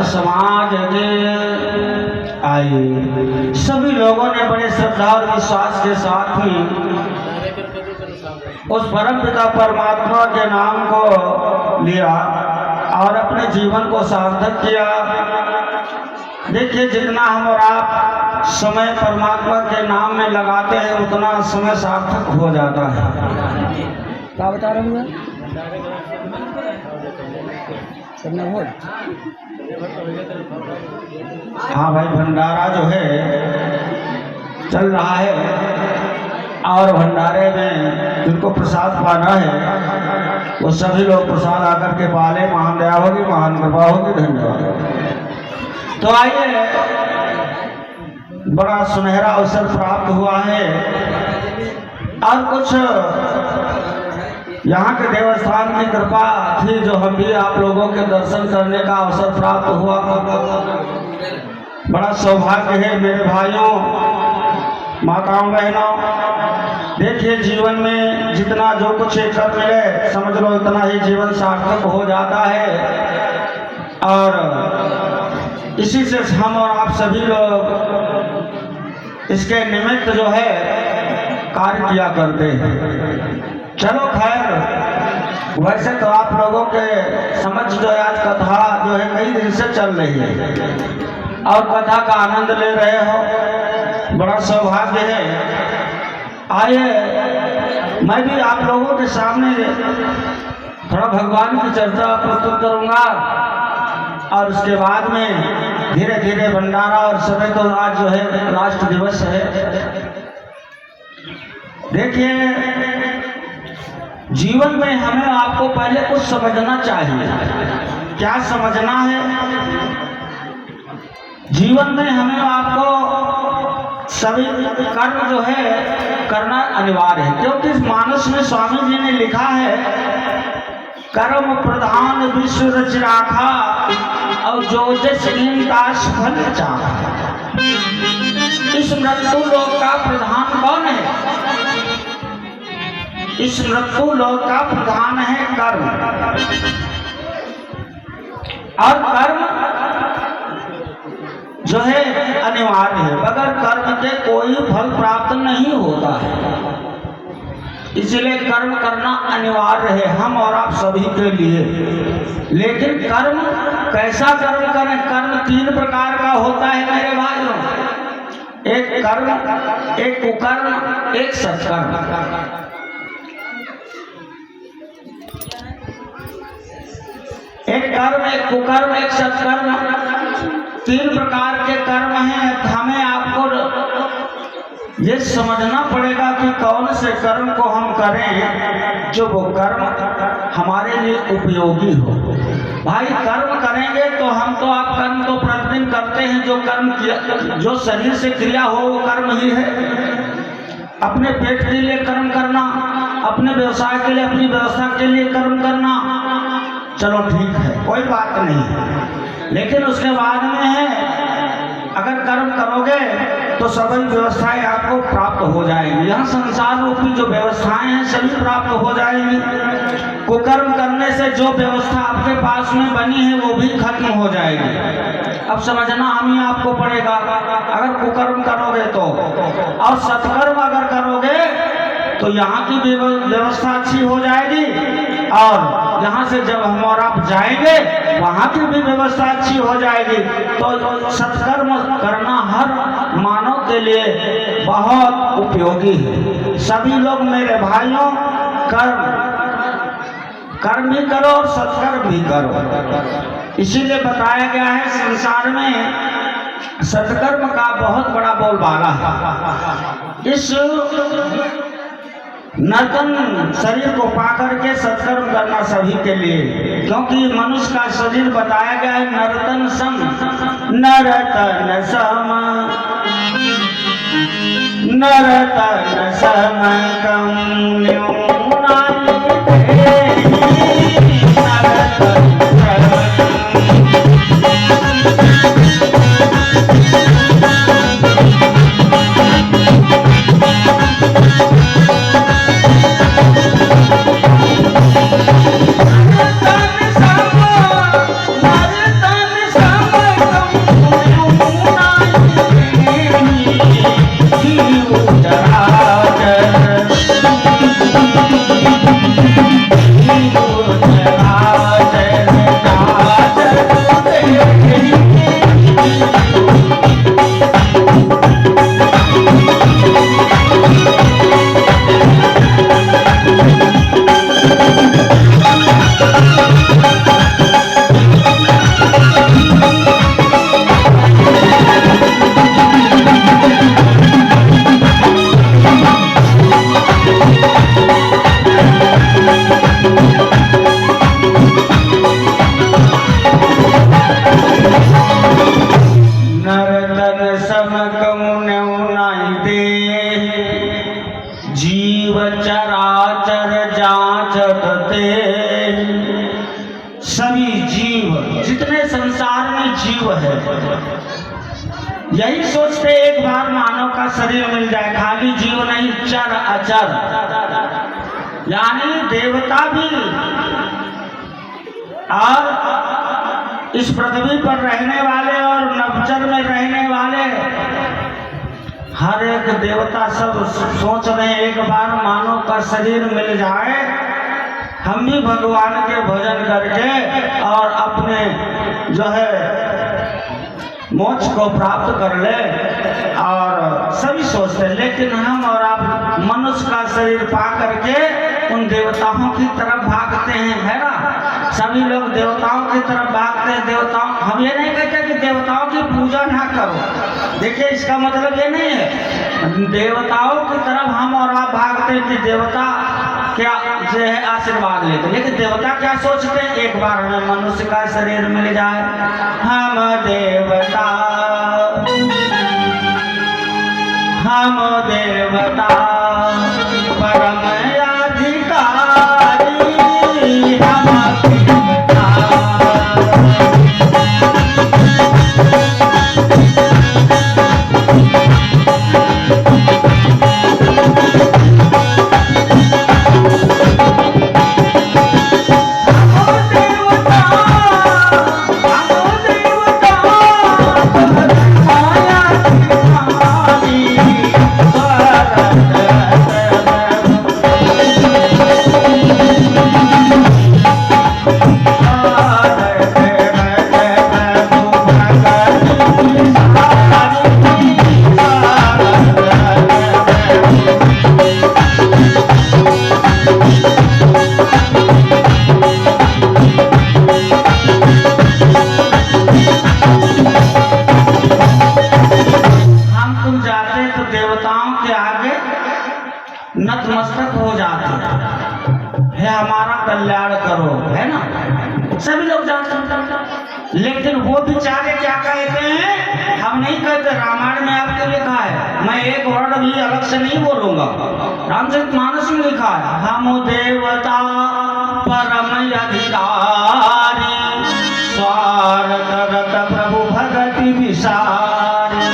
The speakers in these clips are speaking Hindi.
समाज के आए सभी लोगों ने बड़े श्रद्धा और विश्वास के साथ ही उस परम पिता परमात्मा के नाम को लिया और अपने जीवन को सार्थक किया। देखिए, जितना हम और आप समय परमात्मा के नाम में लगाते हैं उतना समय सार्थक हो जाता है। क्या बता रहे हैं? हाँ भाई, भंडारा जो है चल रहा है और भंडारे में जिनको प्रसाद पाना है वो सभी लोग प्रसाद आकर के पाले। महान दया होगी, महान कृपा होगी। धन्यवाद। तो आइए, बड़ा सुनहरा अवसर प्राप्त हुआ है और कुछ यहाँ के देवस्थान की कृपा थी जो हम भी आप लोगों के दर्शन करने का अवसर प्राप्त हुआ। बड़ा सौभाग्य है मेरे भाइयों, माताओं, बहनों। देखिए, जीवन में जितना जो कुछ कर मिले समझ लो इतना ही जीवन सार्थक हो जाता है और इसी से हम और आप सभी लोग इसके निमित्त जो है कार्य किया करते हैं। चलो खैर, वैसे तो आप लोगों के समझ जो है आज कथा जो है कई दिन से चल रही है और कथा का आनंद ले रहे हो। बड़ा सौभाग्य है आइए मैं भी आप लोगों के सामने थोड़ा भगवान की चर्चा प्रस्तुत करूंगा और उसके बाद में धीरे धीरे भंडारा और समय तो आज जो है राष्ट्र दिवस है। देखिए जीवन में हमें आपको पहले कुछ समझना चाहिए। क्या समझना है? जीवन में हमें आपको सभी कर्म जो है करना अनिवार्य है, क्योंकि इस मानस में स्वामी जी ने लिखा है कर्म प्रधान विश्व रच राखा और जो जस दास फल चाहा। इस मृत्यु लोक का प्रधान कौन है? इस मृत्यु लोक का प्रधान है कर्म। और कर्म जो है अनिवार्य है, बगैर कर्म के कोई फल प्राप्त नहीं होता है। इसलिए कर्म करना अनिवार्य है हम और आप सभी के लिए। लेकिन कर्म कैसा कर्म करें? कर्म 3 प्रकार का होता है मेरे भाइयों। एक कर्म, एक कुकर्म, एक सत्कर्म। एक कर्म, एक कुकर्म, एक सत्कर्म, 3 प्रकार के कर्म हैं। हमें आपको ये समझना पड़ेगा कि कौन से कर्म को हम करें जो वो कर्म हमारे लिए उपयोगी हो। भाई कर्म करेंगे तो हम तो आप कर्म तो प्रतिदिन करते हैं। जो कर्म किया, जो शरीर से क्रिया हो वो कर्म ही है। अपने पेट के लिए कर्म करना, अपने व्यवसाय के लिए, अपनी व्यवस्था के लिए कर्म करना, चलो ठीक है, कोई बात नहीं है। लेकिन उसके बाद में है अगर कर्म करोगे तो सभी व्यवस्थाएं आपको प्राप्त हो जाएंगी। यहाँ संसार रूपी जो व्यवस्थाएं हैं सभी प्राप्त हो जाएंगी। कुकर्म करने से जो व्यवस्था आपके पास में बनी है वो भी खत्म हो जाएगी। अब समझना हम ही आपको पड़ेगा अगर कुकर्म करोगे तो। और सत्कर्म अगर करोगे तो यहाँ की भी व्यवस्था अच्छी हो जाएगी और यहाँ से जब हम और आप जाएंगे वहाँ की भी व्यवस्था अच्छी हो जाएगी। तो सत्कर्म करना हर मानव के लिए बहुत उपयोगी है। सभी लोग मेरे भाइयों कर्म भी करो और सत्कर्म भी करो। इसीलिए बताया गया है संसार में सत्कर्म का बहुत बड़ा बोलबाला है। इस नर्तन शरीर को पाकर के सत्कर्म करना सभी के लिए, क्योंकि मनुष्य का शरीर बताया गया है नर्तन सम, नर्तन सम, नर्तन सम कम जीव चराचर जांचत ते। सभी जीव जितने संसार में जीव है यही सोचते एक बार मानव का शरीर मिल जाए। खाली जीव नहीं, चर अचर, यानी देवता भी और इस पृथ्वी पर रहने वाले और नवचर में रहने वाले हर एक देवता सब सोच रहे हैं एक बार मानव का शरीर मिल जाए, हम भी भगवान के भजन करके और अपने जो है मोक्ष को प्राप्त कर ले। और सभी सोचते हैं, लेकिन हम और आप मन मनुष्य का शरीर पा करके उन देवताओं की तरफ भागते हैं, है ना। सभी लोग देवताओं की तरफ भागते हैं। देवताओं, हम ये नहीं कहते कि देवताओं की पूजा ना करो, देखिए इसका मतलब ये नहीं है। देवताओं की तरफ हम और आप भागते हैं कि देवता क्या जो है आशीर्वाद लेते, लेकिन देवता क्या सोचते हैं, एक बार हमें मनुष्य का शरीर मिल जाए। हम देवता परम अधिकारी, हम देवता। नतमस्तक हो जाते है, हमारा कल्याण करो, है ना। सभी लोग जानते हैं, लेकिन वो बेचारे क्या कहते हैं, हम नहीं कहते। रामायण में आपके लिखा है, मैं एक वर्ड भी अलग से नहीं बोलूंगा, रामचरितमानस में लिखा है, हम देवता परम अधिकारी, स्वार्थ रत प्रभु भगति विसारी।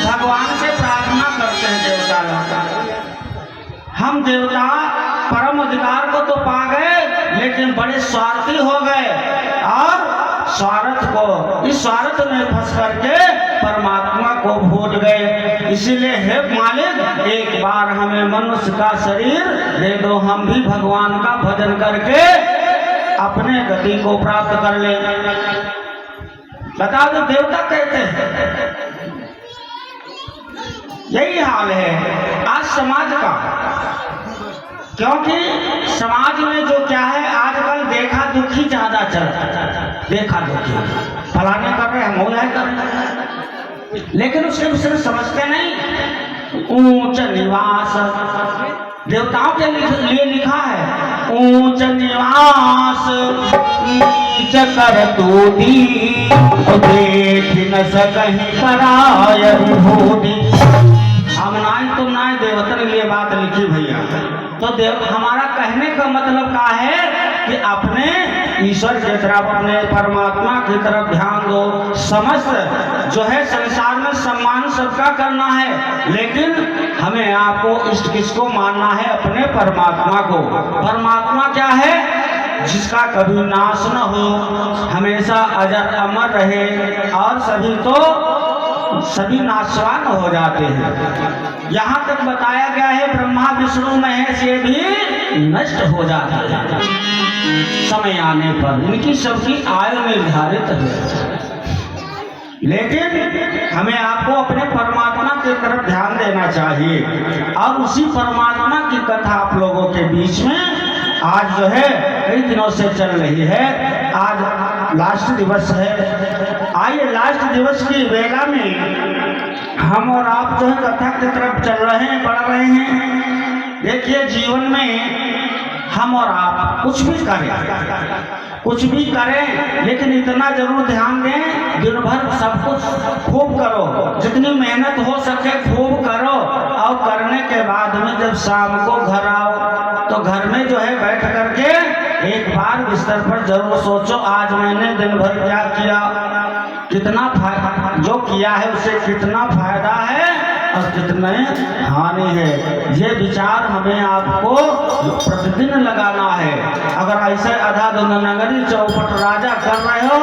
भगवान से प्रार्थना करते हैं देवता, हम देवता परम अधिकार को तो पा गए, लेकिन बड़े स्वार्थी हो गए और इस स्वार्थ में फंस करके परमात्मा को भूल गए। इसीलिए हे मालिक, एक बार हमें मनुष्य का शरीर दे दो, हम भी भगवान का भजन करके अपने गति को प्राप्त कर ले। बता दो, देवता कहते हैं। यही हाल है आज समाज का, क्योंकि समाज में जो क्या है आजकल देखा दुखी ज्यादा चल रहा है। देखा दुखी फलाने कर रहे हैं, हम कर रहे हैं, लेकिन उसके विषय में समझते नहीं। ऊंच निवास देवताओं के लिए लिखा है, ऊंच निवास नीच कर तूदी, देख न सकहीं पराय विभूति। हम नाई तुम नाई, देवता के लिए बात लिखी भैया। तो हमारा कहने का मतलब क्या है कि अपने ईश्वर की तरफ, अपने परमात्मा की तरफ ध्यान दो। समस्त जो है संसार में सम्मान सबका करना है, लेकिन हमें आपको इष्ट किसको मानना है, अपने परमात्मा को। परमात्मा क्या है, जिसका कभी नाश न हो, हमेशा अजर अमर रहे, और सभी नाशवान हो जाते हैं। यहाँ तक बताया गया है ब्रह्मा विष्णु महेश ये भी नष्ट हो जाते हैं समय आने पर, इनकी सबकी आयु निर्धारित है। लेकिन हमें आपको अपने परमात्मा की तरफ ध्यान देना चाहिए, और उसी परमात्मा की कथा आप लोगों के बीच में आज जो है कई दिनों से चल रही है। आज लास्ट दिवस है। आइए लास्ट दिवस की वेला में हम और आप जो है कथा की तरफ चल रहे हैं, बढ़ रहे हैं। देखिए जीवन में हम और आप कुछ भी करें, लेकिन इतना जरूर ध्यान दें, दिन भर सब कुछ खूब करो, जितनी मेहनत हो सके खूब करो, और करने के बाद में जब शाम को घर आओ तो घर में जो है बैठ करके एक बार बिस्तर पर जरूर सोचो, आज मैंने दिन भर क्या किया, कितना फायदा, जो किया है उससे कितना फायदा है और कितने हानि है। ये विचार हमें आपको प्रतिदिन लगाना है। अगर ऐसे आधा नगरी चौपट राजा कर रहे हो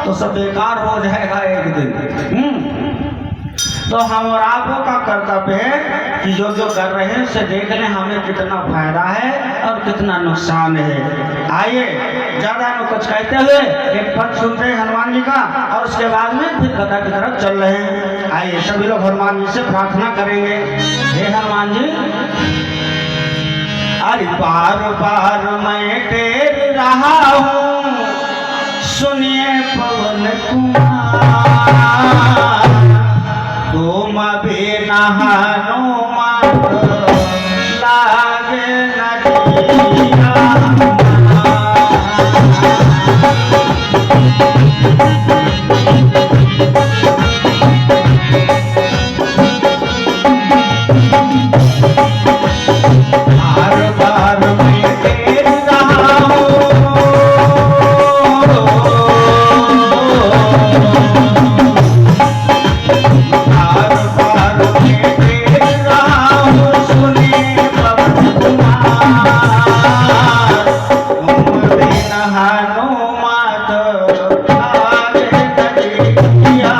तो सब बेकार हो जाएगा एक दिन। तो हम और आपको का कर्तव्य है कि जो कर रहे हैं उसे देख लें हमें कितना फायदा है और कितना नुकसान है। आइए ज्यादा न कुछ कहते हुए एक पद सुनते हैं हनुमान जी का, और उसके बाद में फिर कथा की तरफ चल रहे हैं। आइए सभी लोग हनुमान जी से प्रार्थना करेंगे। हे हनुमान जी, अरे बार बार मैं टेर रहा हूँ, सुनिए पवन कुमार, तुम भी हनुमान लागे नदिया। बार बार मैं टेर रहा हूँ, बार बार मैं टेर रहा हूँ, सुनिए पवन कुमार, तुम बिन हनुमत लागे नदिया।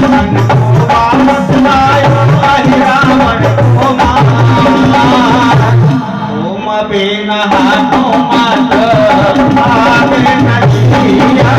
वापस लायो अहि रावण को मार। तुम बिन हाथों मत आगे न जिया।